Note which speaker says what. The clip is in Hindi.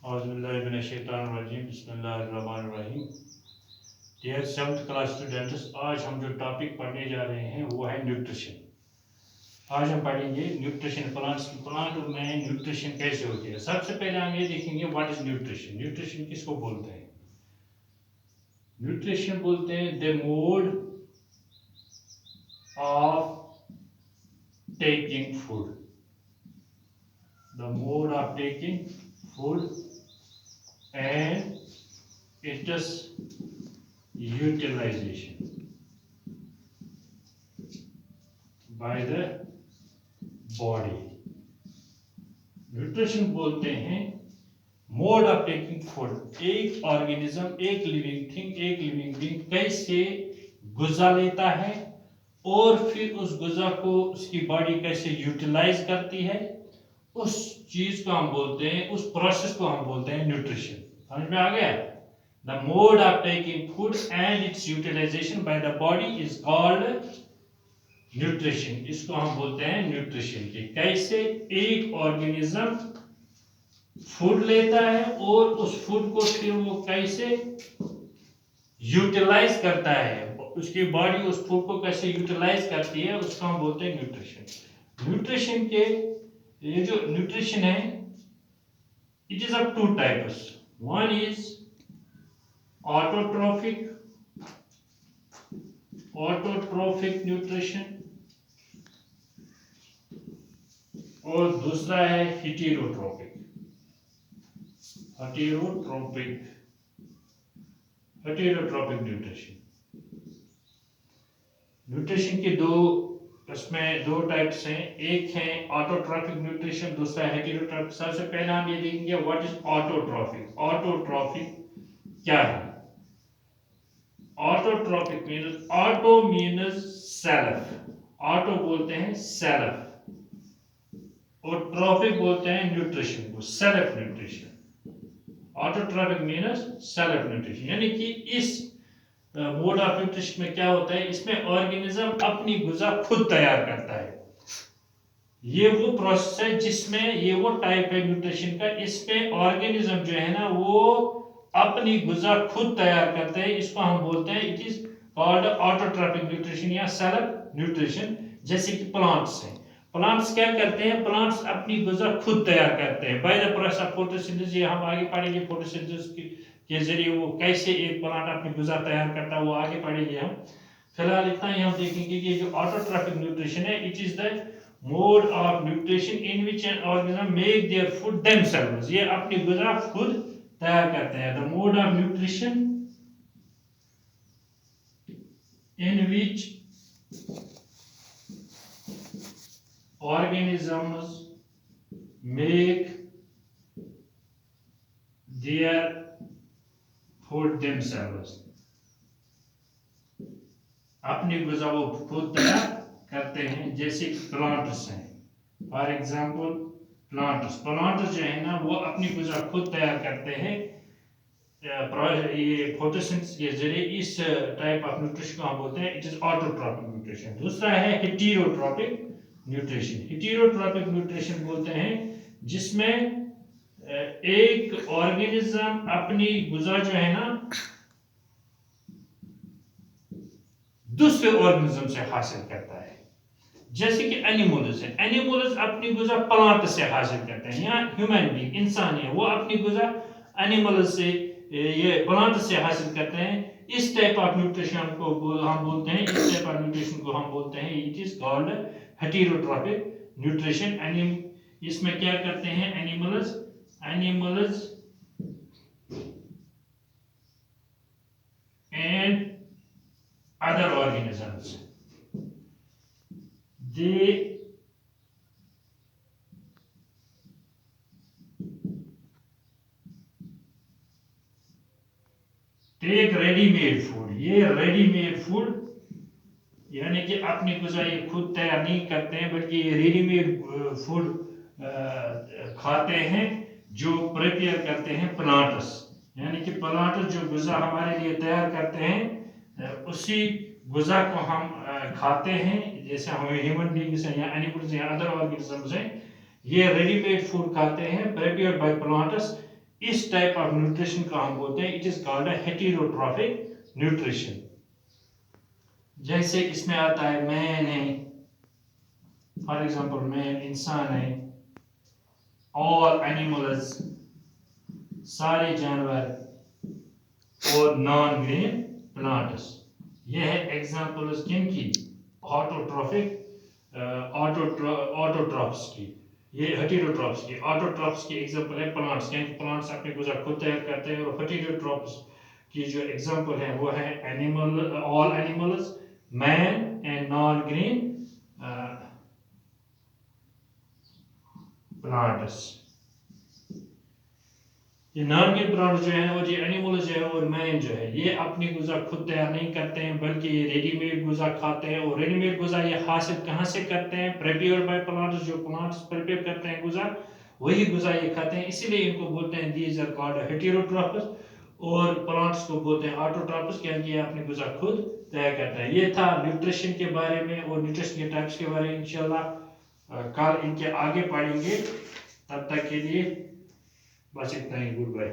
Speaker 1: औज़ुबिल्लाहिमिनश्शैतानिर्रजीम बिस्मिल्लाहिर्रहमानिर्रहीम। डियर 7th क्लास स्टूडेंट्स, आज हम जो टॉपिक पढ़ने जा रहे हैं वो है न्यूट्रिशन। आज हम पढ़ेंगे न्यूट्रिशन प्लांट में न्यूट्रिशन कैसे होती है। सबसे पहले हम ये देखेंगे व्हाट इज न्यूट्रिशन। न्यूट्रिशन किसको बोलते हैं? न्यूट्रिशन बोलते हैं the mode of taking food, the mode of taking food and its utilization by the body। Nutrition बोलते हैं मोड ऑफ टेकिंग फूड। एक ऑर्गेनिज्म, एक लिविंग बीइंग कैसे गुज़ा लेता है और फिर उस गुज़ा को उसकी बॉडी कैसे यूटिलाइज करती है, उस चीज को हम बोलते हैं, उस प्रोसेस को हम बोलते हैं न्यूट्रिशन। समझ में आ गया? The mode of taking food and its utilization by the body is called nutrition. इसको हम बोलते हैं न्यूट्रिशन। की कैसे एक ऑर्गेनिज्म फूड लेता है और उस फूड को फिर वो कैसे यूटिलाइज करता है, उसकी बॉडी उस फूड को कैसे यूटिलाइज करती है, उसको हम बोलते हैं न्यूट्रिशन। न्यूट्रिशन के ये जो न्यूट्रिशन है, it is of two types. One is autotrophic nutrition और दूसरा है हेटेरोट्रोपिक न्यूट्रिशन। न्यूट्रिशन के इसमें दो टाइप्स हैं, एक है ऑटोट्रॉफिक न्यूट्रिशन, दूसरा हेटेरोट्रॉफिक। सबसे पहले हम ये देखेंगे व्हाट इज ऑटोट्रॉफिक। ऑटोट्रॉफिक क्या है? Autotrophic means, auto means self, auto बोलते हैं सेल्फ और ट्रॉफिक बोलते हैं न्यूट्रिशन को, self nutrition. Autotrophic means self nutrition, यानी कि इस मोड ऑफ न्यूट्रिशन में क्या होता है, इसमें ऑर्गेनिज्म अपनी गुज़ा खुद तैयार करता है। ये वो प्रोसेस है जिसमें, ये वो टाइप है न्यूट्रिशन का, इसमें ऑर्गेनिज्म जो है ना वो अपनी गुज़ा खुद तैयार करते हैं। इसको हम बोलते हैं, it is called autotrophic nutrition या सेल्फ न्यूट्रिशन। जैसे कि प्लांट्स हैं, प्लांट्स क्या करते हैं, प्लांट्स अपनी गुज़ा खुद तैयार करते हैं by the process of photosynthesis. ये हम आगे पढ़ेंगे फोटोसिंथेसिस के जरिए वो कैसे एक प्लांट अपनी गुज़ा तैयार करता है, वो आगे पढ़ेंगे हम। फिलहाल इतना ही हम देखेंगे कि जो ऑटोट्रॉफिक न्यूट्रिशन है, it is the mode of nutrition in which an organism make their food themselves. ये अपनी गुज़ा खुद तैयार करते हैं। The mode of nutrition in which organisms make their food themselves। अपनी गुज़ा वो खुद तैयार करते हैं। जैसे प्लांट्स हैं, फॉर एग्जांपल प्लांट्स जो है ना वो अपनी गुज़ा खुद तैयार करते हैं ये फोटोसिंथेसिस के जरिए। इस टाइप ऑफ न्यूट्रिशन को हम बोलते हैं, इट इज ऑटोट्रॉपिक न्यूट्रिशन। दूसरा है हेटेरोट्रॉपिक न्यूट्रिशन। हेटेरोट्रॉपिक न्यूट्रिशन बोलते हैं जिसमें एक ऑर्गेनिज्म अपनी गुज़ा जो है ना दूसरे ऑर्गेनिज्म से हासिल करता है। जैसे कि एनिमल्स है, एनिमल्स अपनी गुज़ा प्लांट से हासिल करते हैं, या ह्यूमन बीइंग इंसान है वो अपनी गुज़ा एनिमल से, ये प्लांट से हासिल करते हैं। इस टाइप ऑफ न्यूट्रिशन को हम बोलते हैं, इस टाइप ऑफ न्यूट्रिशन को हम बोलते हैं, it is called heterotrophic nutrition. इसमें क्या करते हैं animals and other organisms, they take ready-made food। ये रेडीमेड फूड यानी कि अपनी गुज़ा ये खुद तैयार नहीं करते हैं, बल्कि ये रेडीमेड फूड खाते हैं जो प्रिपेयर करते हैं प्लांट्स। यानी कि प्लांट्स जो गुज़ा हमारे लिए तैयार करते हैं, उसी गुज़ा को हम खाते हैं। जैसे हमें ह्यूमन बीइंग्स हैं या एनिमल्स या अदर ऑर्गेनिजम्स हैं, ये रेडीमेड फूड खाते हैं प्रिपेयर्ड बाय प्लांट्स। इस टाइप ऑफ न्यूट्रिशन को हम बोलते हैं it is called a heterotrophic nutrition. जैसे इसमें आता है मैन है, फॉर एग्जांपल मैन इंसान है, ऑल एनिमल्स सारे जानवर, और नॉन ग्रीन प्लांट्स। ये है एग्जांपल्स किन की? ऑटोट्रॉफिक ऑटोट्रॉफ्स की, ये हेटेरोट्रॉफ्स की। ऑटोट्रॉफ्स की एग्जांपल है प्लांट्स, यानी प्लांट्स अपनी गुज़ा खुद तैयार करते हैं। और हेटेरोट्रॉफ्स की जो एग्जांपल है वो है animal, all animals, man and non green plants. ये नॉन ग्रीन प्लांट जो है और ये एनिमल्स जो है और मैन जो है ये अपनी गुज़ा खुद तैयार नहीं करते हैं, बल्कि ये रेडीमेड गुज़ा खाते हैं। और रेडीमेड गुज़ा ये हासिल कहाँ से करते हैं? प्रिपेयर बाय प्लांट्स, जो प्लांट्स प्रिपेयर करते हैं गुज़ा, वही गुज़ा ये खाते हैं। इसीलिए इनको बोलते हैं दीज आर कॉल्ड हेटेरोट्रॉफस, और प्लांट्स को बोलते हैं ऑटोट्रॉफस, क्योंकि ये अपनी गुज़ा खुद तैयार करते हैं। ये था न्यूट्रिशन के बारे में और न्यूट्रिशन के टाइप्स के बारे में। इंशाल्लाह कल इनके आगे पढ़ेंगे। तब तक के लिए बस इतना ही। Good bye.